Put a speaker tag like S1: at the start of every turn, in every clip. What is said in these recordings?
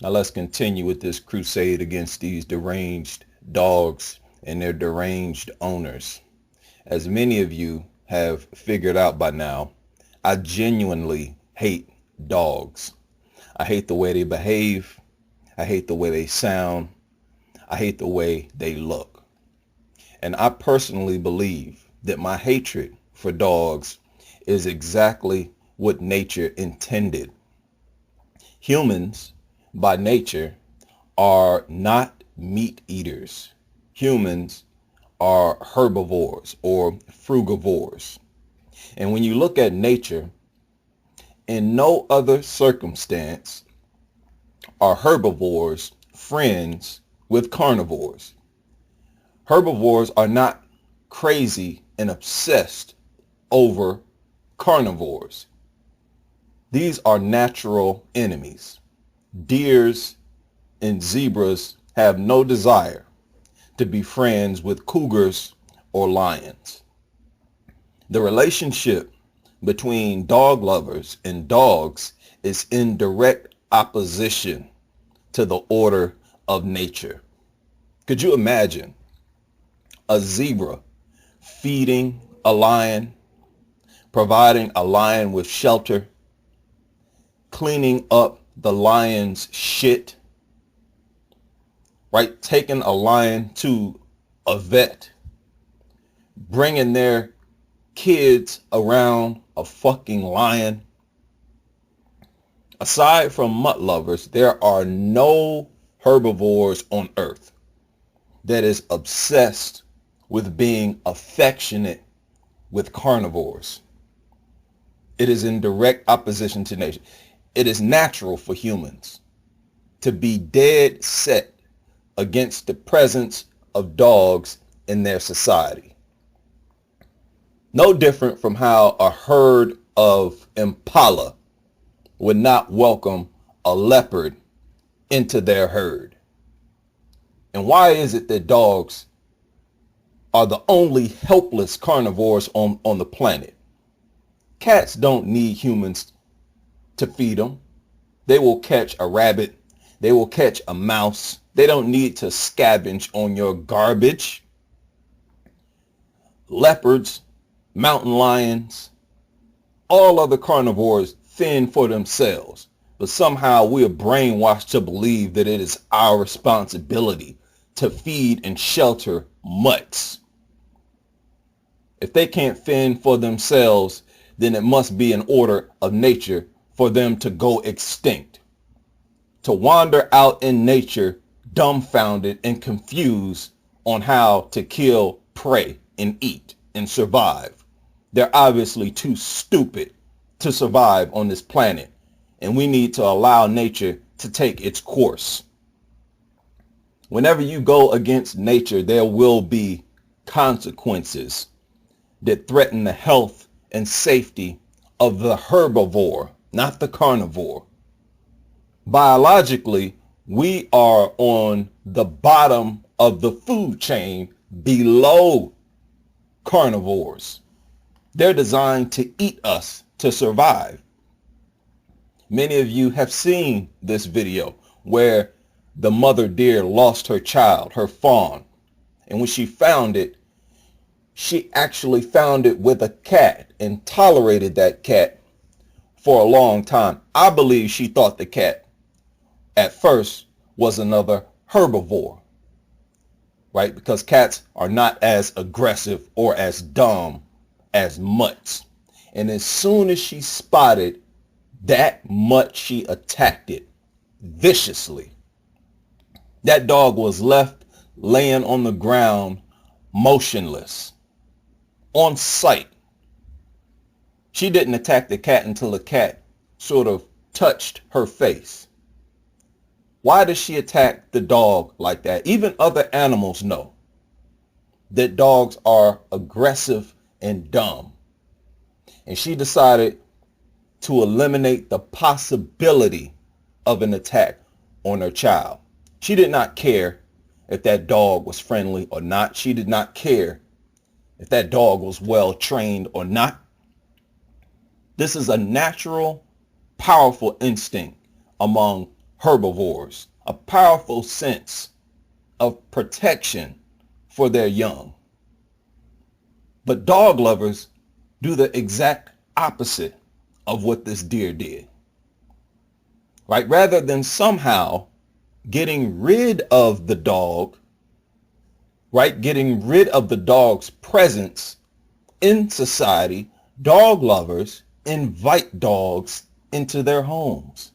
S1: Now let's continue with this crusade against these deranged dogs and their deranged owners. As many of you have figured out by now, I genuinely hate dogs. I hate the way they behave. I hate the way they sound. I hate the way they look. And I personally believe that my hatred for dogs is exactly what nature intended. Humans, by nature, are not meat eaters. Humans are herbivores or frugivores. And when you look at nature, in no other circumstance are herbivores friends with carnivores. Herbivores are not crazy and obsessed over carnivores. These are natural enemies. Deers and zebras have no desire to be friends with cougars or lions. The relationship between dog lovers and dogs is in direct opposition to the order of nature. Could you imagine a zebra feeding a lion, providing a lion with shelter, cleaning up the lion's shit, right? Taking a lion to a vet, bringing their kids around a fucking lion. Aside from mutt lovers, there are no herbivores on earth that is obsessed with being affectionate with carnivores. It is in direct opposition to nature. It is natural for humans to be dead set against the presence of dogs in their society. No different from how a herd of impala would not welcome a leopard into their herd. And why is it that dogs are the only helpless carnivores on the planet? Cats don't need humans to feed them. They will catch a rabbit. They will catch a mouse. They don't need to scavenge on your garbage. Leopards, mountain lions, all other carnivores fend for themselves. But somehow we are brainwashed to believe that it is our responsibility to feed and shelter mutts. If they can't fend for themselves, then it must be an order of nature for them to go extinct. To wander out in nature dumbfounded and confused on how to kill prey and eat and survive. They're obviously too stupid to survive on this planet, and we need to allow nature to take its course. Whenever you go against nature, there will be consequences that threaten the health and safety of the herbivore, not the carnivore. Biologically, we are on the bottom of the food chain below carnivores. They're designed to eat us to survive. Many of you have seen this video where the mother deer lost her child, her fawn. And when she found it, she actually found it with a cat and tolerated that cat for a long time. I believe she thought the cat at first was another herbivore, right? Because cats are not as aggressive or as dumb as mutts. And as soon as she spotted that mutt, she attacked it viciously. That dog was left laying on the ground, motionless, on sight. She didn't attack the cat until the cat sort of touched her face. Why does she attack the dog like that? Even other animals know that dogs are aggressive and dumb. And she decided to eliminate the possibility of an attack on her child. She did not care if that dog was friendly or not. She did not care if that dog was well trained or not. This is a natural, powerful instinct among herbivores, a powerful sense of protection for their young. But dog lovers do the exact opposite of what this deer did, right? Rather than somehow getting rid of the dog, right? Getting rid of the dog's presence in society, dog lovers invite dogs into their homes.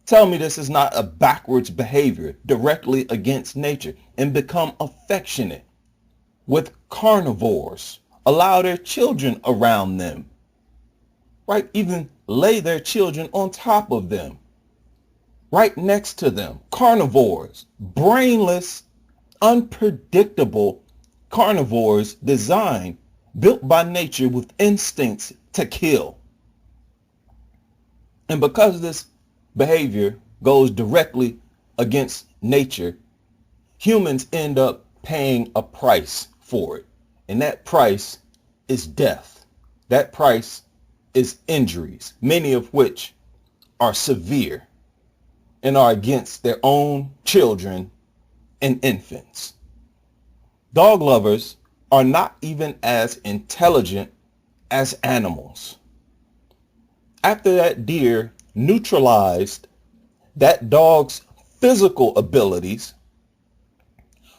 S1: Tell me this is not a backwards behavior directly against nature, and become affectionate with carnivores. Allow their children around them, right? Even lay their children on top of them, right next to them. Carnivores, brainless, unpredictable carnivores designed, built by nature with instincts to kill. And because this behavior goes directly against nature, humans end up paying a price for it. And that price is death. That price is injuries, many of which are severe and are against their own children and infants. Dog lovers are not even as intelligent as animals. After that deer neutralized that dog's physical abilities,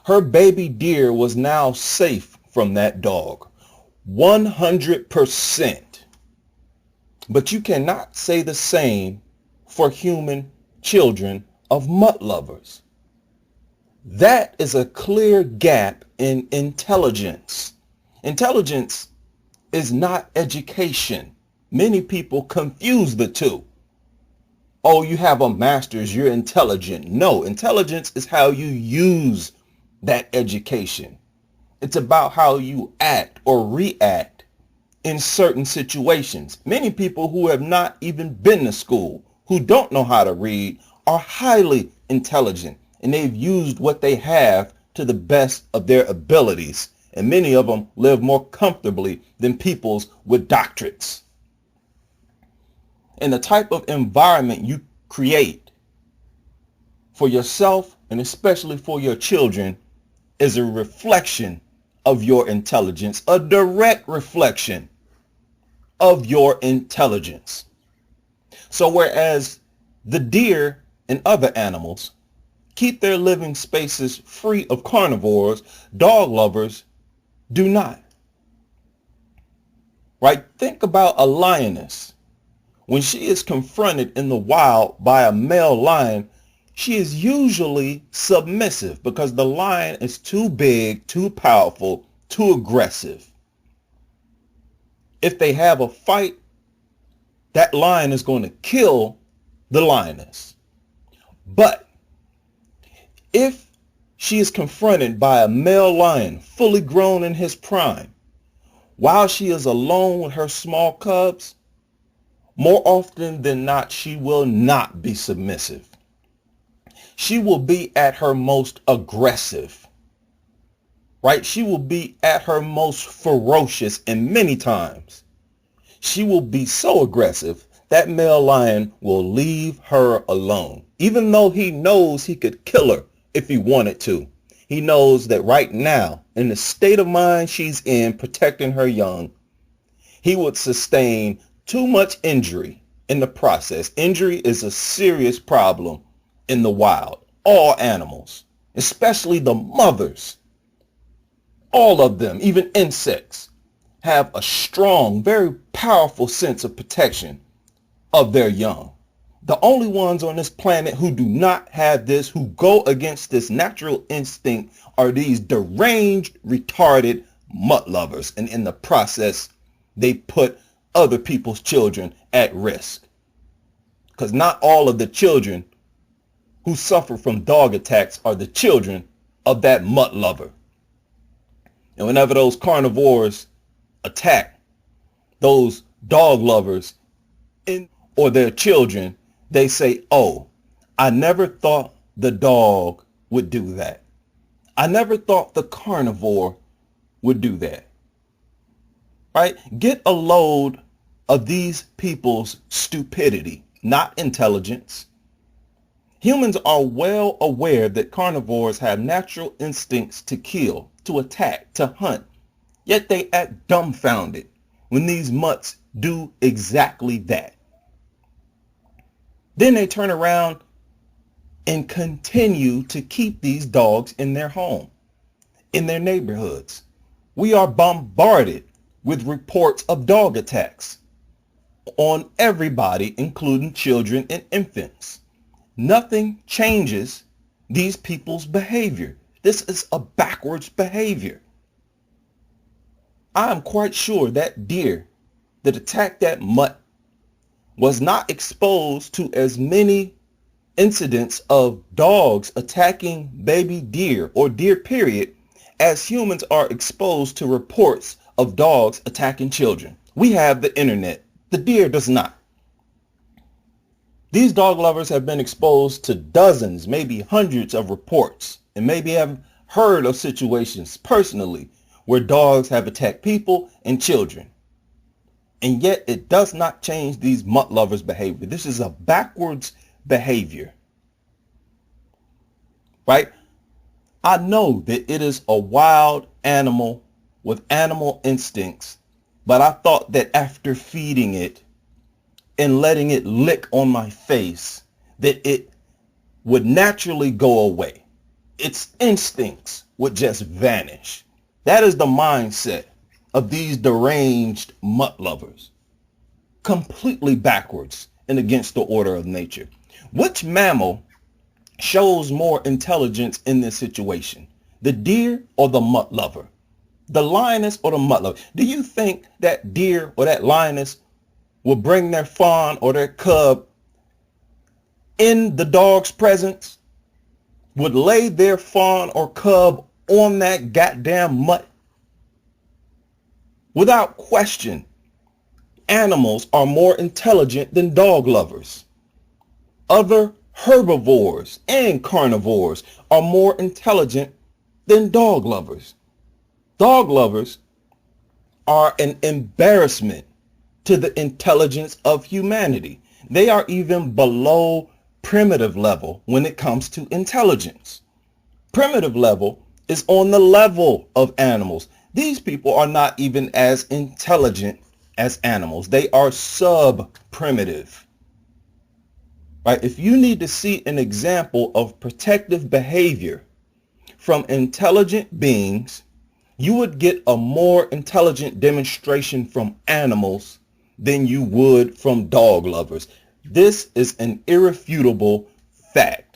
S1: her baby deer was now safe from that dog, 100%. But you cannot say the same for human children of mutt lovers. That is a clear gap in intelligence. Intelligence is not education. Many people confuse the two. Oh, you have a master's, you're intelligent. No, intelligence is how you use that education. It's about how you act or react in certain situations. Many people who have not even been to school, who don't know how to read, are highly intelligent, and they've used what they have to the best of their abilities. And many of them live more comfortably than peoples with doctorates. And the type of environment you create for yourself and especially for your children is a reflection of your intelligence, a direct reflection of your intelligence. So whereas the deer and other animals keep their living spaces free of carnivores, dog lovers do not. Right? Think about a lioness. When she is confronted in the wild by a male lion, she is usually submissive because the lion is too big, too powerful, too aggressive. If they have a fight, that lion is going to kill the lioness. But if she is confronted by a male lion fully grown in his prime, while she is alone with her small cubs, more often than not, she will not be submissive. She will be at her most aggressive, right? She will be at her most ferocious, and many times she will be so aggressive that male lion will leave her alone. Even though he knows he could kill her if he wanted to. He knows that right now, in the state of mind she's in, protecting her young, he would sustain too much injury in the process. Injury is a serious problem in the wild. All animals, especially the mothers, all of them, even insects, have a strong, very powerful sense of protection of their young. The only ones on this planet who do not have this, who go against this natural instinct, are these deranged, retarded mutt lovers. And in the process, they put other people's children at risk. Because not all of the children who suffer from dog attacks are the children of that mutt lover. And whenever those carnivores attack those dog lovers or their children, they say, oh, I never thought the dog would do that. I never thought the carnivore would do that. Right? Get a load of these people's stupidity, not intelligence. Humans are well aware that carnivores have natural instincts to kill, to attack, to hunt, yet they act dumbfounded when these mutts do exactly that. Then they turn around and continue to keep these dogs in their home, in their neighborhoods. We are bombarded with reports of dog attacks on everybody, including children and infants. Nothing changes these people's behavior. This is a backwards behavior. I am quite sure that deer that attacked that mutt was not exposed to as many incidents of dogs attacking baby deer or deer period as humans are exposed to reports of dogs attacking children. We have the internet. The deer does not. These dog lovers have been exposed to dozens, maybe hundreds of reports, and maybe have heard of situations personally where dogs have attacked people and children. And yet it does not change these mutt lovers' behavior. This is a backwards behavior. Right? I know that it is a wild animal with animal instincts, but I thought that after feeding it and letting it lick on my face, that it would naturally go away. Its instincts would just vanish. That is the mindset of these deranged mutt lovers. Completely backwards and against the order of nature. Which mammal shows more intelligence in this situation? The deer or the mutt lover? The lioness or the mutt lover? Do you think that deer or that lioness will bring their fawn or their cub in the dog's presence? Would lay their fawn or cub on that goddamn mutt? Without question, animals are more intelligent than dog lovers. Other herbivores and carnivores are more intelligent than dog lovers. Dog lovers are an embarrassment to the intelligence of humanity. They are even below primitive level when it comes to intelligence. Primitive level is on the level of animals. These people are not even as intelligent as animals. They are sub-primitive. Right? If you need to see an example of protective behavior from intelligent beings, you would get a more intelligent demonstration from animals than you would from dog lovers. This is an irrefutable fact.